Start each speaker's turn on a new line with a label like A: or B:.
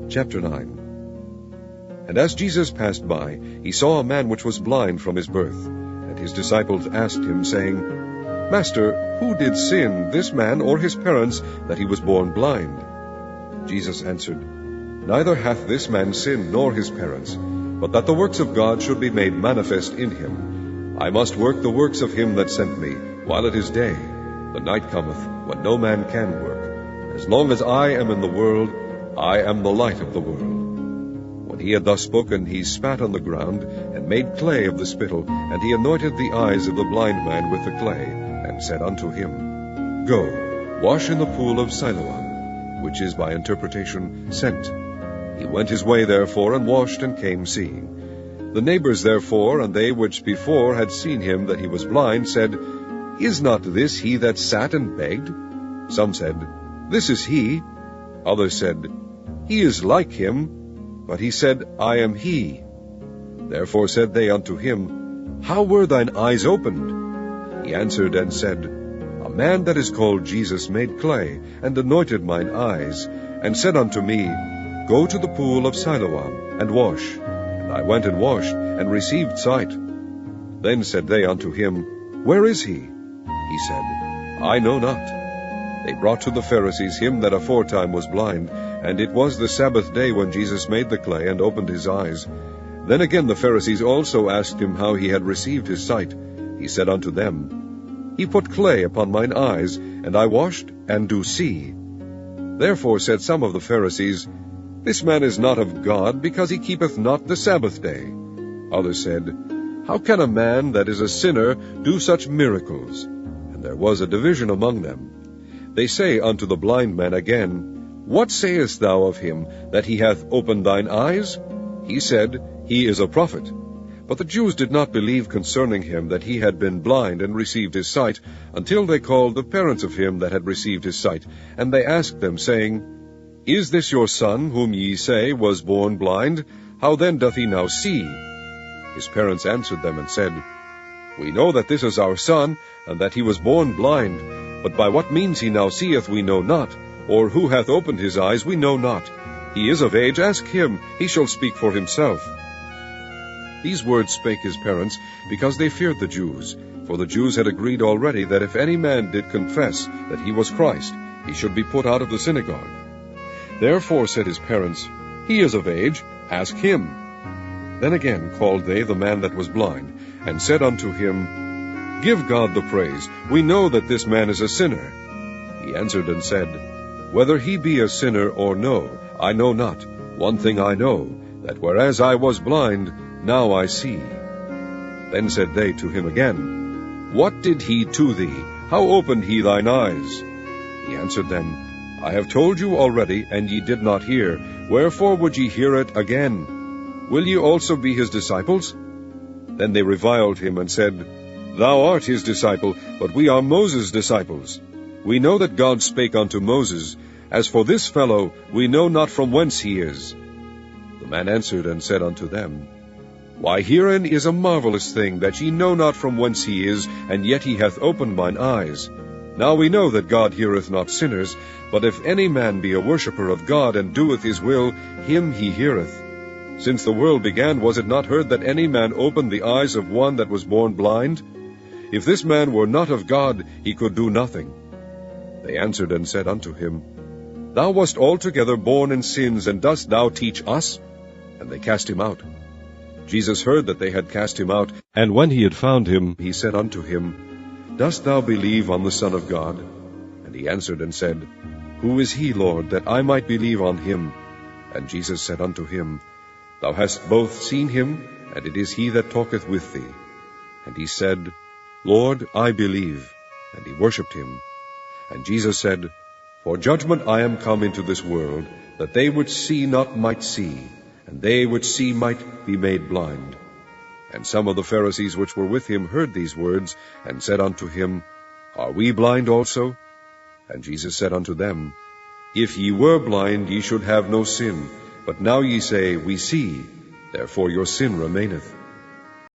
A: Chapter 9. And as Jesus passed by, he saw a man which was blind from his birth. And his disciples asked him, saying, Master, who did sin, this man or his parents, that he was born blind? Jesus answered, Neither hath this man sinned nor his parents, but that the works of God should be made manifest in him. I must work the works of him that sent me, while it is day. The night cometh, when no man can work. As long as I am in the world, I am the light of the world. When he had thus spoken, he spat on the ground, and made clay of the spittle, and he anointed the eyes of the blind man with the clay, and said unto him, Go, wash in the pool of Siloam, which is by interpretation, sent. He went his way therefore, and washed, and came seeing. The neighbors therefore, and they which before had seen him that he was blind, said, Is not this he that sat and begged? Some said, This is he. Others said, He is like him. But he said, I am he. Therefore said they unto him, How were thine eyes opened? He answered and said, A man that is called Jesus made clay, and anointed mine eyes, and said unto me, Go to the pool of Siloam, and wash. And I went and washed, and received sight. Then said they unto him, Where is he? He said, I know not. They brought to the Pharisees him that aforetime was blind, and it was the Sabbath day when Jesus made the clay, and opened his eyes. Then again the Pharisees also asked him how he had received his sight. He said unto them, He put clay upon mine eyes, and I washed, and do see. Therefore said some of the Pharisees, This man is not of God, because he keepeth not the Sabbath day. Others said, How can a man that is a sinner do such miracles? And there was a division among them. They say unto the blind man again, What sayest thou of him, that he hath opened thine eyes? He said, He is a prophet. But the Jews did not believe concerning him that he had been blind and received his sight, until they called the parents of him that had received his sight. And they asked them, saying, Is this your son, whom ye say was born blind? How then doth he now see? His parents answered them and said, We know that this is our son, and that he was born blind. But by what means he now seeth we know not, or who hath opened his eyes we know not. He is of age, ask him, he shall speak for himself. These words spake his parents, because they feared the Jews. For the Jews had agreed already that if any man did confess that he was Christ, he should be put out of the synagogue. Therefore said his parents, He is of age, ask him. Then again called they the man that was blind, and said unto him, Give God the praise. We know that this man is a sinner. He answered and said, Whether he be a sinner or no, I know not. One thing I know, that whereas I was blind, now I see. Then said they to him again, What did he to thee? How opened he thine eyes? He answered them, I have told you already, and ye did not hear. Wherefore would ye hear it again? Will ye also be his disciples? Then they reviled him and said, Thou art his disciple, but we are Moses' disciples. We know that God spake unto Moses. As for this fellow, we know not from whence he is. The man answered and said unto them, Why, herein is a marvelous thing, that ye know not from whence he is, and yet he hath opened mine eyes. Now we know that God heareth not sinners, but if any man be a worshipper of God, and doeth his will, him he heareth. Since the world began, was it not heard that any man opened the eyes of one that was born blind? If this man were not of God, he could do nothing. They answered and said unto him, Thou wast altogether born in sins, and dost thou teach us? And they cast him out. Jesus heard that they had cast him out, and when he had found him, he said unto him, Dost thou believe on the Son of God? And he answered and said, Who is he, Lord, that I might believe on him? And Jesus said unto him, Thou hast both seen him, and it is he that talketh with thee. And he said, Lord, I believe. And he worshipped him. And Jesus said, For judgment I am come into this world, that they which see not might see, and they which see might be made blind. And some of the Pharisees which were with him heard these words, and said unto him, Are we blind also? And Jesus said unto them, If ye were blind, ye should have no sin. But now ye say, We see, therefore your sin remaineth.